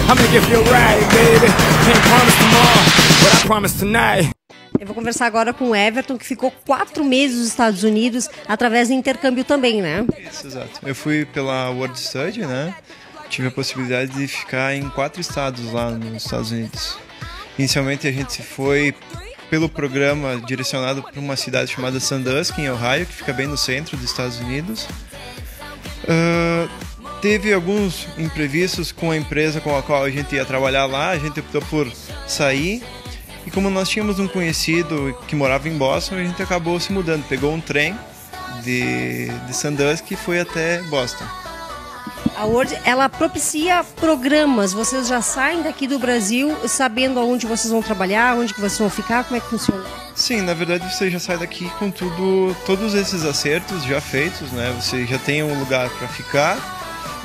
I'm gonna give you a ride, baby. Can't promise tomorrow, but I promise tonight. Eu vou conversar agora com o Everton, que ficou 4 meses nos Estados Unidos, através do intercâmbio também, né? Isso, exato. Eu fui pela World Study, né? Tive a possibilidade de ficar em 4 estados lá nos Estados Unidos. Inicialmente a gente foi pelo programa direcionado para uma cidade chamada Sandusky, em Ohio, que fica bem no centro dos Estados Unidos. Teve alguns imprevistos com a empresa com a qual a gente ia trabalhar lá, a gente optou por sair. E como nós tínhamos um conhecido que morava em Boston, a gente acabou se mudando. Pegou um trem de Sandusky e foi até Boston. A Word, ela propicia programas. Vocês já saem daqui do Brasil sabendo aonde vocês vão trabalhar, onde que vocês vão ficar, como é que funciona? Sim, na verdade você já sai daqui com todos esses acertos já feitos, né? Você já tem um lugar para ficar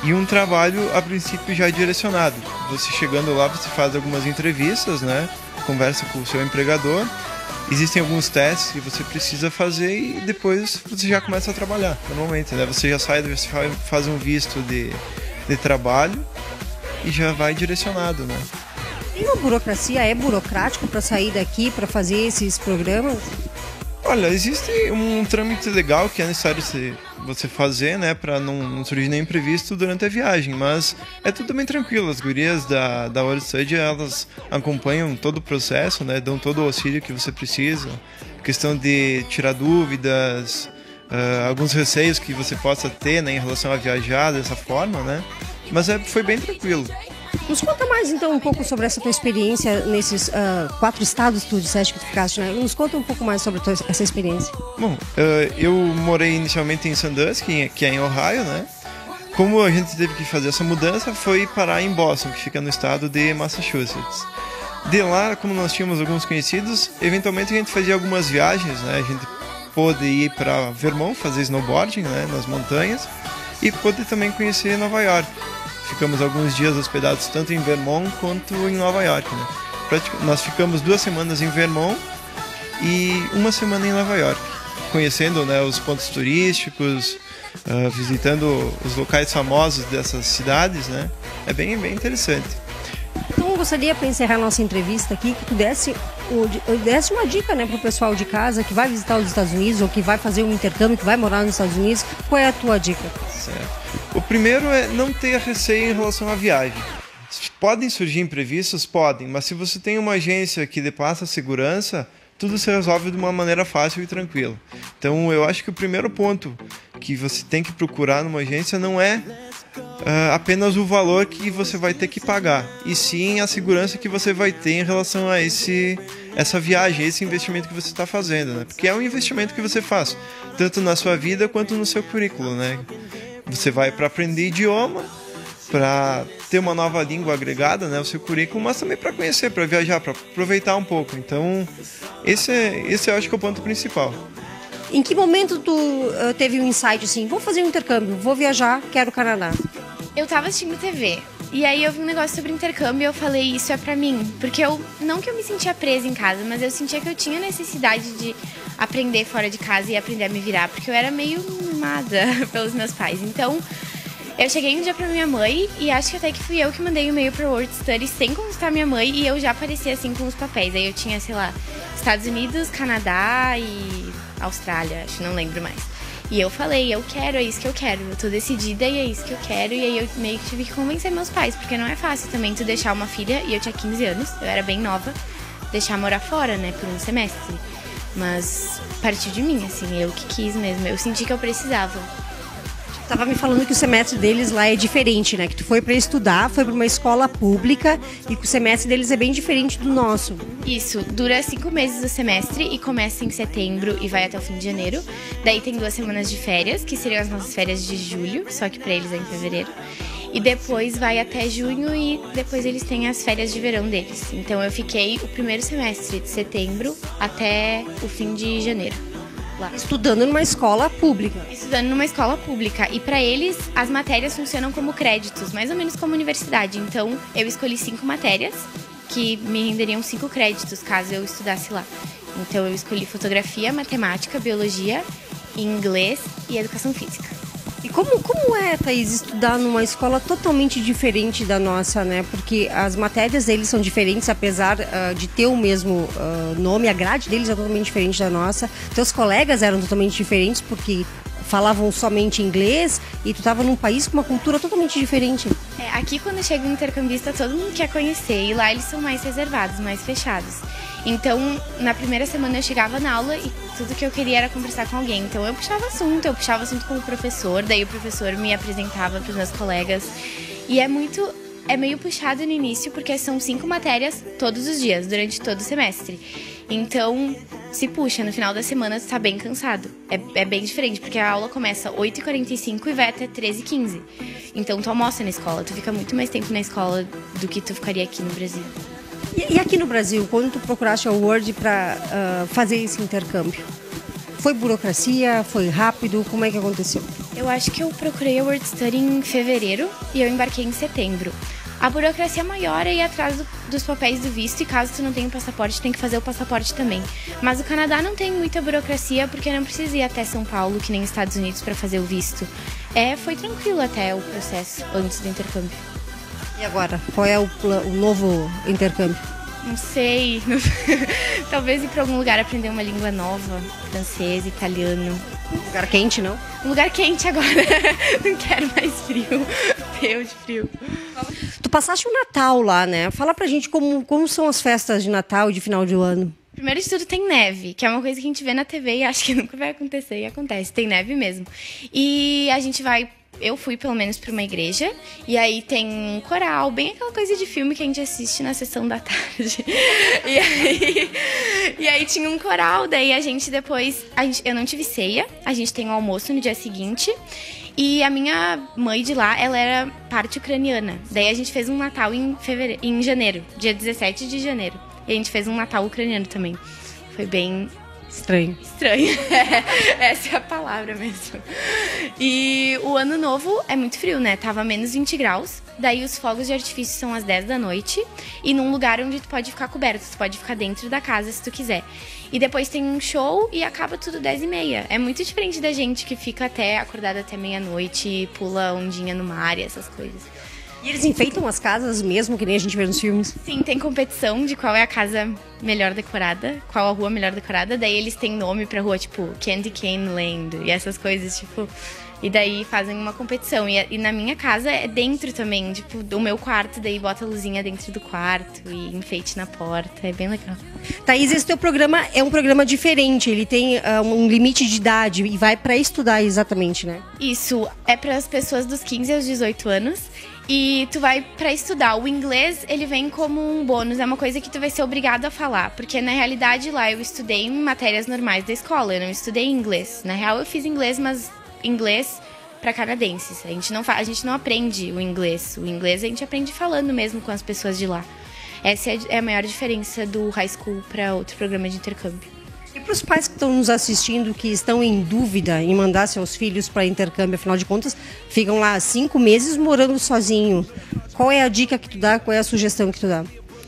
e um trabalho a princípio já direcionado. Você chegando lá, você faz algumas entrevistas, né? Conversa com o seu empregador, existem alguns testes que você precisa fazer e depois você já começa a trabalhar, normalmente, né? Você já sai, você faz um visto de trabalho e já vai direcionado, né? Tem uma burocracia, é burocrático para sair daqui, para fazer esses programas? Olha, existe um trâmite legal que é necessário você fazer, né, para não surgir nenhum imprevisto durante a viagem, mas é tudo bem tranquilo. As gurias da World Study, elas acompanham todo o processo, né, dão todo o auxílio que você precisa, questão de tirar dúvidas, alguns receios que você possa ter, né, em relação a viajar dessa forma, né, mas foi bem tranquilo. Nos conta mais então um pouco sobre essa tua experiência nesses 4 estados que tu disseste que tu ficaste, né? Nos conta um pouco mais sobre essa experiência. Bom, eu morei inicialmente em Sandusky, que é em Ohio, né? Como a gente teve que fazer essa mudança, foi parar em Boston, que fica no estado de Massachusetts. De lá, como nós tínhamos alguns conhecidos, eventualmente a gente fazia algumas viagens, né? A gente pôde ir para Vermont, fazer snowboarding, né? Nas montanhas, e pôde também conhecer Nova York. Ficamos alguns dias hospedados tanto em Vermont quanto em Nova York, né? Nós ficamos 2 semanas em Vermont e 1 semana em Nova York, conhecendo, né, os pontos turísticos, visitando os locais famosos dessas cidades, né? É bem interessante. Então eu gostaria, para encerrar nossa entrevista aqui, que tu desse uma dica, né, para o pessoal de casa que vai visitar os Estados Unidos ou que vai fazer um intercâmbio, que vai morar nos Estados Unidos. Qual é a tua dica? Certo. O primeiro é não ter receio em relação à viagem. Podem surgir imprevistos? Podem, mas se você tem uma agência que lhe passa segurança, tudo se resolve de uma maneira fácil e tranquila. Então eu acho que o primeiro ponto que você tem que procurar numa agência não é apenas o valor que você vai ter que pagar, e sim a segurança que você vai ter em relação a essa viagem, esse investimento que você está fazendo, né? Porque é um investimento que você faz, tanto na sua vida quanto no seu currículo, né? Você vai para aprender idioma, para ter uma nova língua agregada, né, ao seu currículo, mas também para conhecer, para viajar, para aproveitar um pouco. Então, esse eu acho que é o ponto principal. Em que momento tu teve um insight assim, vou fazer um intercâmbio, vou viajar, quero o Canadá? Eu tava assistindo TV, e aí eu vi um negócio sobre intercâmbio e eu falei, isso é pra mim. Porque não que eu me sentia presa em casa, mas eu sentia que eu tinha necessidade de aprender fora de casa e aprender a me virar, porque eu era meio mimada pelos meus pais. Então, eu cheguei um dia pra minha mãe, e acho que até que fui eu que mandei um e-mail pra World Study sem consultar minha mãe, e eu já aparecia assim com os papéis. Aí eu tinha, sei lá, Estados Unidos, Canadá e Austrália, acho que não lembro mais. E eu falei, eu quero, é isso que eu quero, eu tô decidida e é isso que eu quero. E aí eu meio que tive que convencer meus pais, porque não é fácil também tu deixar uma filha, e eu tinha 15 anos, eu era bem nova, deixar morar fora, né, por um semestre. Mas partiu de mim, assim, eu que quis mesmo, eu senti que eu precisava. Tava me falando que o semestre deles lá é diferente, né? Que tu foi para estudar, foi para uma escola pública e que o semestre deles é bem diferente do nosso. Isso, dura 5 meses o semestre e começa em setembro e vai até o fim de janeiro. Daí tem 2 semanas de férias, que seriam as nossas férias de julho, só que para eles é em fevereiro. E depois vai até junho e depois eles têm as férias de verão deles. Então eu fiquei o primeiro semestre de setembro até o fim de janeiro. Lá. Estudando numa escola pública. Estudando numa escola pública. E para eles, as matérias funcionam como créditos, mais ou menos como universidade. Então, eu escolhi 5 matérias que me renderiam 5 créditos caso eu estudasse lá. Então, eu escolhi fotografia, matemática, biologia, inglês e educação física. E como é, Thaís, estudar numa escola totalmente diferente da nossa, né? Porque as matérias deles são diferentes, apesar de ter o mesmo nome, a grade deles é totalmente diferente da nossa. Teus colegas eram totalmente diferentes, porque falavam somente inglês e tu estava num país com uma cultura totalmente diferente. Aqui quando chega um intercambista, todo mundo quer conhecer, e lá eles são mais reservados, mais fechados. Então, na primeira semana eu chegava na aula e tudo que eu queria era conversar com alguém. Então eu puxava assunto com o professor, daí o professor me apresentava para os meus colegas. E é meio puxado no início, porque são 5 matérias todos os dias, durante todo o semestre. Então, se puxa, no final da semana tu tá bem cansado. É bem diferente, porque a aula começa 8h45 e vai até 13h15. Então tu almoça na escola, tu fica muito mais tempo na escola do que tu ficaria aqui no Brasil. E aqui no Brasil, quando tu procuraste a Word para fazer esse intercâmbio? Foi burocracia? Foi rápido? Como é que aconteceu? Eu acho que eu procurei a Word Study em fevereiro e eu embarquei em setembro. A burocracia maior é ir atrás dos papéis do visto, e caso tu não tenha o passaporte, tem que fazer o passaporte também. Mas o Canadá não tem muita burocracia, porque não precisa ir até São Paulo, que nem Estados Unidos, para fazer o visto. Foi tranquilo até o processo antes do intercâmbio. E agora? Qual é o novo intercâmbio? Não sei. Talvez ir para algum lugar aprender uma língua nova, francês, italiano. Um lugar quente, não? Um lugar quente agora. Não quero mais frio. Deus de frio. Tu passaste o Natal lá, né? Fala pra gente como são as festas de Natal e de final de ano. Primeiro de tudo tem neve, que é uma coisa que a gente vê na TV e acha que nunca vai acontecer, e acontece. Tem neve mesmo. E a gente vai... Eu fui, pelo menos, para uma igreja, e aí tem um coral, bem aquela coisa de filme que a gente assiste na sessão da tarde. E aí tinha um coral, daí a gente depois... eu não tive ceia, a gente tem um almoço no dia seguinte, e a minha mãe de lá, ela era parte ucraniana. Daí a gente fez um Natal em janeiro, dia 17 de janeiro. E a gente fez um Natal ucraniano também. Foi bem... Estranho. Essa é a palavra mesmo. E o ano novo é muito frio, né? Tava menos 20 graus. Daí os fogos de artifício são às 10 da noite. E num lugar onde tu pode ficar coberto. Tu pode ficar dentro da casa se tu quiser. E depois tem um show e acaba tudo 10h30. É muito diferente da gente que fica acordada até meia-noite e pula ondinha no mar e essas coisas. E eles enfeitam as casas mesmo, que nem a gente vê nos filmes? Sim, tem competição de qual é a casa melhor decorada, qual a rua melhor decorada. Daí eles têm nome pra rua, tipo Candy Cane Land e essas coisas, tipo... E daí fazem uma competição. E na minha casa é dentro também, tipo, do meu quarto. Daí bota a luzinha dentro do quarto e enfeite na porta. É bem legal. Thaís, esse teu programa é um programa diferente. Ele tem um limite de idade e vai pra estudar exatamente, né? Isso, é para as pessoas dos 15 aos 18 anos. E tu vai pra estudar. O inglês, ele vem como um bônus, é uma coisa que tu vai ser obrigado a falar. Porque na realidade lá eu estudei em matérias normais da escola, eu não estudei inglês. Na real eu fiz inglês, mas inglês para canadenses. A gente não aprende o inglês. O inglês a gente aprende falando mesmo com as pessoas de lá. Essa é a maior diferença do high school para outro programa de intercâmbio. E para os pais que estão nos assistindo, que estão em dúvida em mandar seus filhos para intercâmbio, afinal de contas, ficam lá 5 meses morando sozinho. Qual é a dica que tu dá? Qual é a sugestão que tu dá?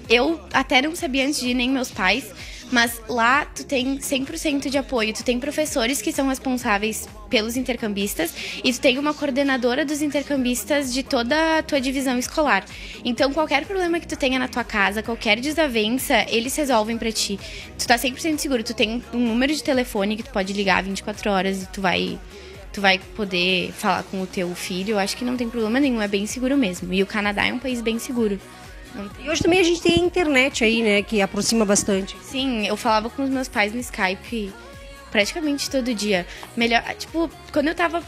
Eu até não sabia antes de ir, nem meus pais, mas lá tu tem 100% de apoio. Tu tem professores que são responsáveis pelos intercambistas e tu tem uma coordenadora dos intercambistas de toda a tua divisão escolar. Então, qualquer problema que tu tenha na tua casa, qualquer desavença, eles resolvem pra ti. Tu tá 100% seguro. Tu tem um número de telefone que tu pode ligar 24 horas e tu vai poder falar com o teu filho. Eu acho que não tem problema nenhum, é bem seguro mesmo. E o Canadá é um país bem seguro. E hoje também a gente tem a internet aí, né, que aproxima bastante. Sim, eu falava com os meus pais no Skype praticamente todo dia. Melhor, tipo, quando eu tava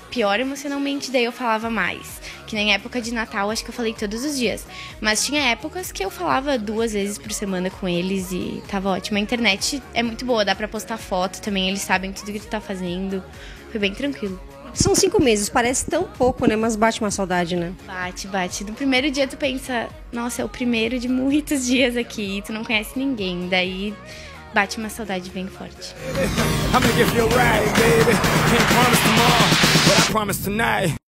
pior emocionalmente, daí eu falava mais. Que nem época de Natal, acho que eu falei todos os dias. Mas tinha épocas que eu falava 2 vezes por semana com eles e tava ótimo. A internet é muito boa, dá pra postar foto também, eles sabem tudo que tu tá fazendo. Foi bem tranquilo. São 5 meses, parece tão pouco, né? Mas bate uma saudade, né? Bate. No primeiro dia tu pensa, nossa, é o primeiro de muitos dias aqui, tu não conhece ninguém. Daí bate uma saudade bem forte. I'm gonna give you a ride, baby. Can't promise tomorrow, but I promise tonight.